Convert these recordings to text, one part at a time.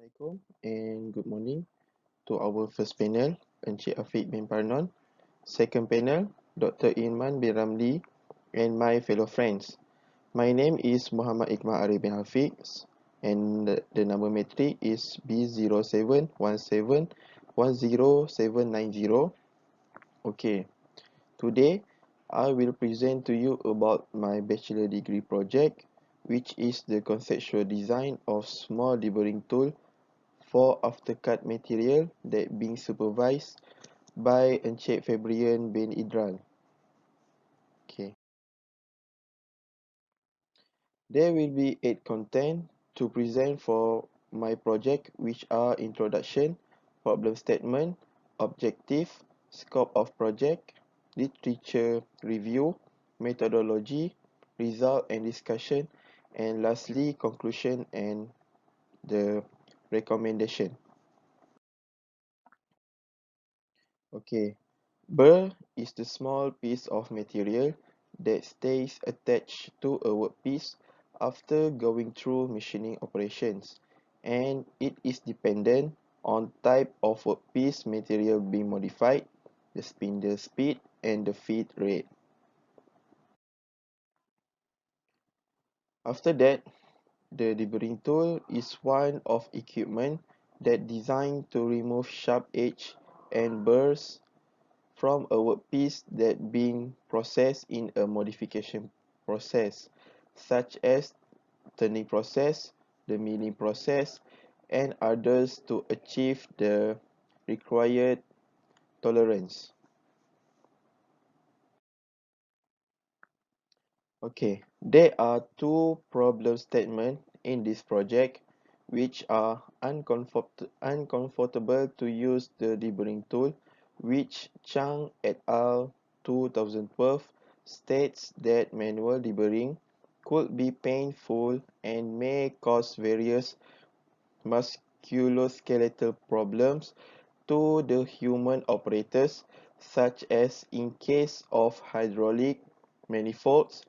Assalamualaikum and good morning to our first panel, Encik Afiq bin Parnon. Second panel, Dr. Irman bin Ramli and my fellow friends. My name is Muhammad Iqmal Arief bin Harfix and the number metric is B07171710790. Okay, today I will present to you about my bachelor degree project, which is the conceptual design of small deburring tool for aftercut material that being supervised by Encik Febrian bin Idral. Okay. There will be 8 content to present for my project, which are introduction, problem statement, objective, scope of project, literature review, methodology, result and discussion, and lastly conclusion and the recommendation. Okay. Burr is the small piece of material that stays attached to a workpiece after going through machining operations, and it is dependent on type of workpiece material being modified, the spindle speed, and the feed rate. After that, the deburring tool is one of equipment that designed to remove sharp edge and burrs from a workpiece that being processed in a modification process, such as turning process, the milling process, and others to achieve the required tolerance. Okay, there are two problem statements in this project which are uncomfortable to use the deburring tool, which Chang et al. 2012 states that manual deburring could be painful and may cause various musculoskeletal problems to the human operators, such as in case of hydraulic manifolds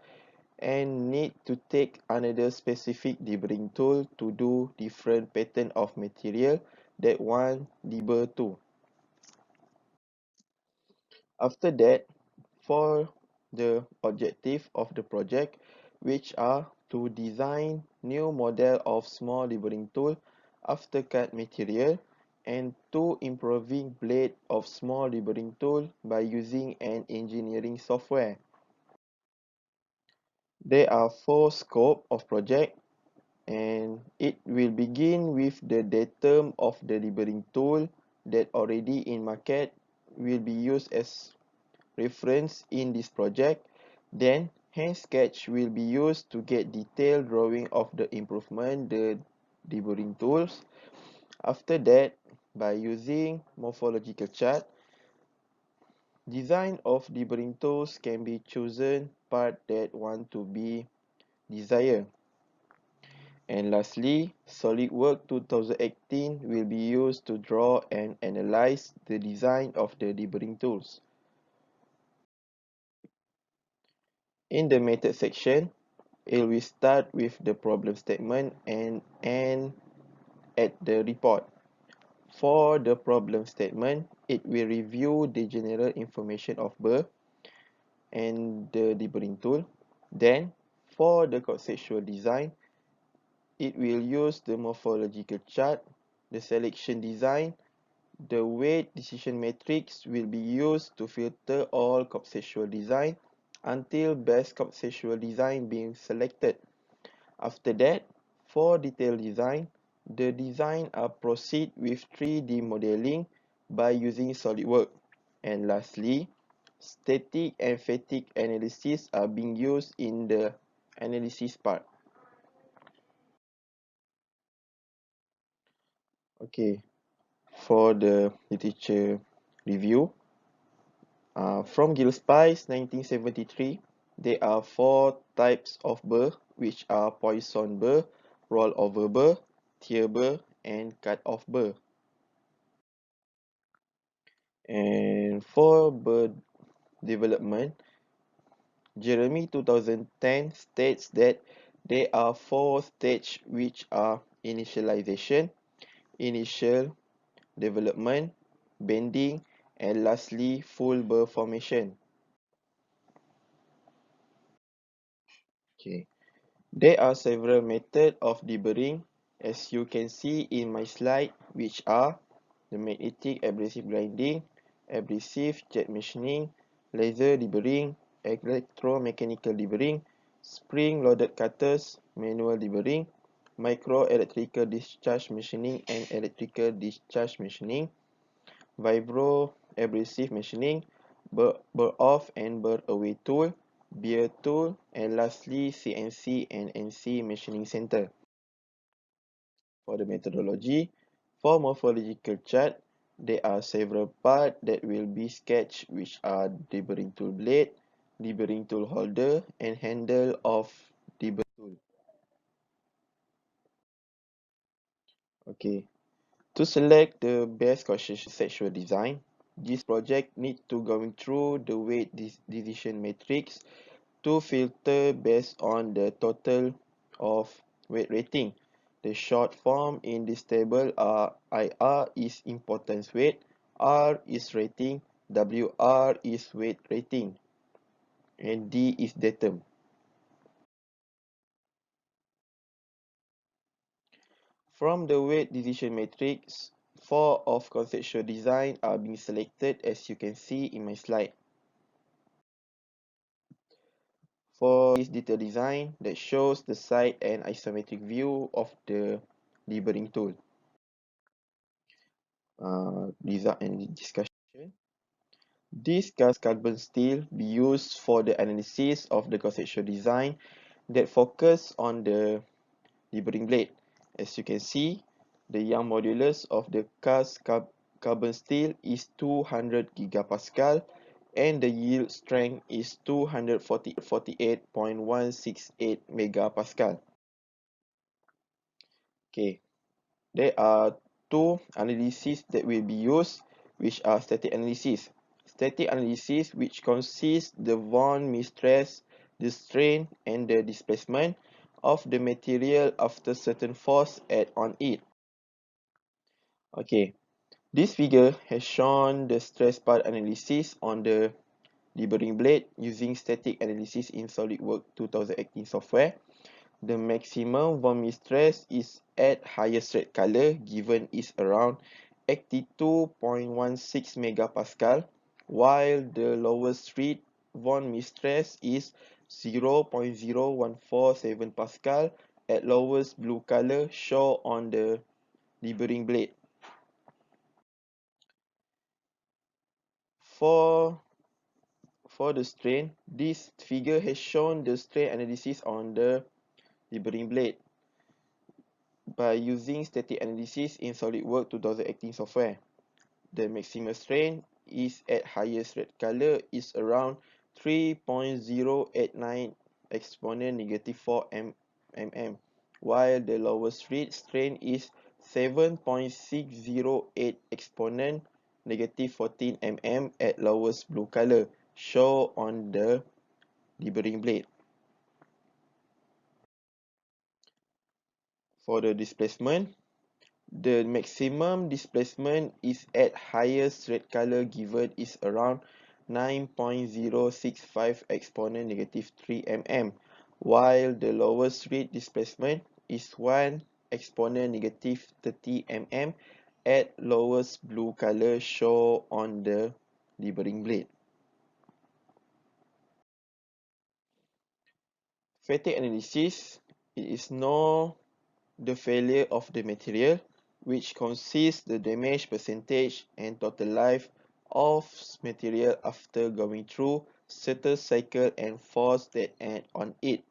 and need to take another specific deburring tool to do different pattern of material that one deburr to. After that, for the objective of the project, which are to design new model of small deburring tool after cut material and to improving blade of small deburring tool by using an engineering software. There are 4 scope of project, and it will begin with the datum of the deburring tool that already in market will be used as reference in this project. Then hand sketch will be used to get detailed drawing of the improvement the deburring tools. After that, by using morphological chart, design of deburring tools can be chosen part that want to be desired. And lastly, SolidWorks 2018 will be used to draw and analyze the design of the deburring tools. In the method section, it will start with the problem statement and end at the report. For the problem statement, it will review the general information of burr and the deburring tool. Then, for the conceptual design, it will use the morphological chart, the selection design, the weight decision matrix will be used to filter all conceptual design until best conceptual design being selected. After that, for detailed design, the design are proceed with 3D modeling by using SolidWorks. And lastly, static and fatigue analysis are being used in the analysis part. Okay, for the literature review, from Gillespie's 1973, there are 4 types of burr, which are Poisson burr, rollover burr, tear burr, and cut-off burr. And for burr development, Jeremy 2010 states that there are 4 stages which are initialization, initial, development, bending, and lastly, full burr formation. Okay. There are several methods of deburring, as you can see in my slide, which are the magnetic abrasive grinding, abrasive jet machining, laser deburring, electromechanical deburring, spring-loaded cutters, manual deburring, micro-electrical discharge machining and electrical discharge machining, vibro-abrasive machining, burr-off and burr-away tool, beer tool, and lastly CNC and NC machining center. For the methodology, for morphological chart, there are several parts that will be sketched, which are deburring tool blade, deburring tool holder, and handle of deburring tool. Okay, to select the best conceptual design, this project needs to go through the weight decision matrix to filter based on the total of weight rating. The short form in this table are IR is importance weight, R is rating, WR is weight rating, and D is datum. From the weight decision matrix, 4 of conceptual design are being selected as you can see in my slide. For this detailed design that shows the side and isometric view of the deburring tool. Result and discussion. This carbon steel be used for the analysis of the conceptual design that focus on the deburring blade. As you can see, the Young modulus of the carbon steel is 200 gigapascal and the yield strength is 248.168 megapascal. Okay, there are two analyses that will be used, which are static analysis. Static analysis, which consists the von Mises, the strain, and the displacement of the material after certain force act on it. Okay, this figure has shown the stress part analysis on the deburring blade using static analysis in SolidWorks 2018 software. The maximum von Mises stress is at highest rate color given is around 82.16 megapascal, while the lowest rate von Mises stress is 0.0147 pascal at lowest blue color shown on the deburring blade. For the strain, this figure has shown the strain analysis on the deburring blade by using static analysis in SolidWorks 2018 software. The maximum strain is at highest red color is around 3.089 exponent negative 4 mm, while the lowest rate strain is 7.608 exponent negative 14 mm at lowest blue color, shown on the deburring blade. For the displacement, the maximum displacement is at highest red color given is around 9.065 exponent negative 3 mm, while the lowest rate displacement is 1 exponent negative 30 mm at lowest blue color shown on the deburring blade. Fatigue analysis, it is no the failure of the material, which consists the damage percentage and total life of material after going through certain cycle and force that act on it.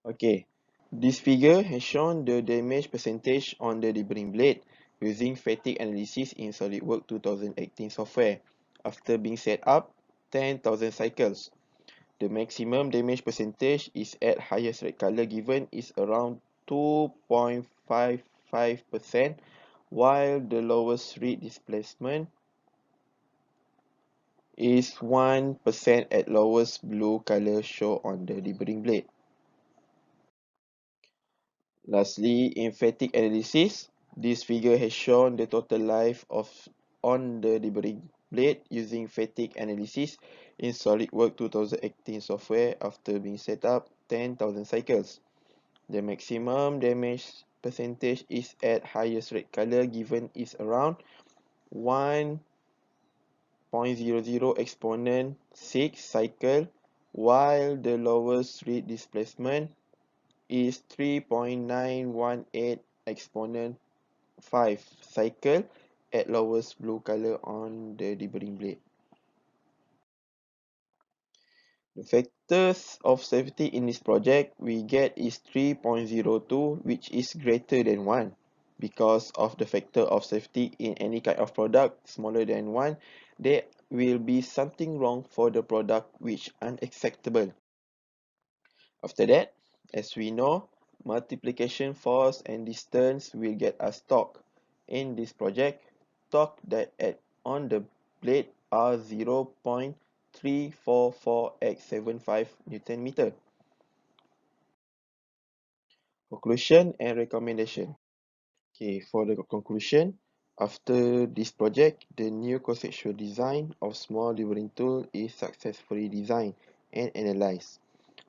Okay, this figure has shown the damage percentage on the deburring blade using fatigue analysis in SolidWorks 2018 software after being set up 10,000 cycles. The maximum damage percentage is at highest red color given is around 2.55%, while the lowest rate displacement is 1% at lowest blue color shown on the deburring blade. Lastly, in fatigue analysis, this figure has shown the total life on the deburring blade using fatigue analysis in SolidWorks 2018 software after being set up 10,000 cycles. The maximum damage percentage is at highest red color given is around 1.00 exponent 6 cycle, while the lowest read displacement is 3.918 exponent 5 cycle at lowest blue color on the deburring blade. The factors of safety in this project we get is 3.02, which is greater than 1. Because of the factor of safety in any kind of product smaller than 1, there will be something wrong for the product which unacceptable. After that, as we know, multiplication force and distance will get us torque. In this project, torque that on the blade are 0.344x75 Newton meter. Conclusion and recommendation. Okay, for the conclusion, after this project, the new conceptual design of small deburring tool is successfully designed and analyzed.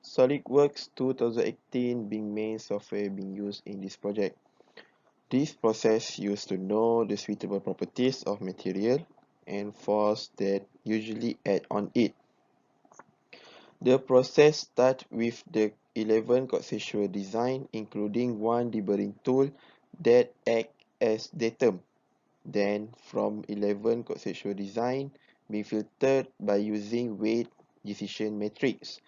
SolidWorks 2018 being main software being used in this project. This process used to know the suitable properties of material and force that usually add on it. The process starts with the 11 conceptual design, including one deburring tool that act as datum. Then, from 11 conceptual design being filtered by using weight decision matrix.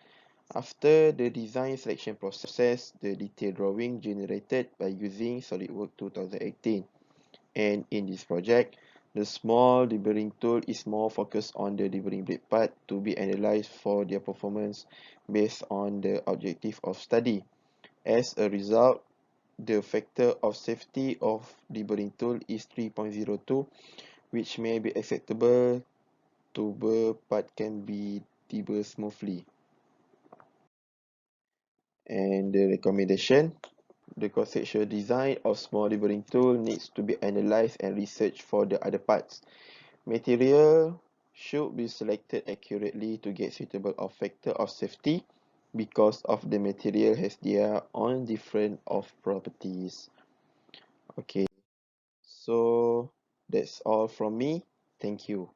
After the design selection process, the detailed drawing generated by using SolidWorks 2018. And in this project, the small deburring tool is more focused on the deburring blade part to be analyzed for their performance based on the objective of study. As a result, the factor of safety of deburring tool is 3.02, which may be acceptable to burr part can be deburred smoothly. And the recommendation, the conceptual design of small deburring tool needs to be analyzed and researched for the other parts. Material should be selected accurately to get suitable of factor of safety because of the material has their own different of properties. Okay, so that's all from me. Thank you.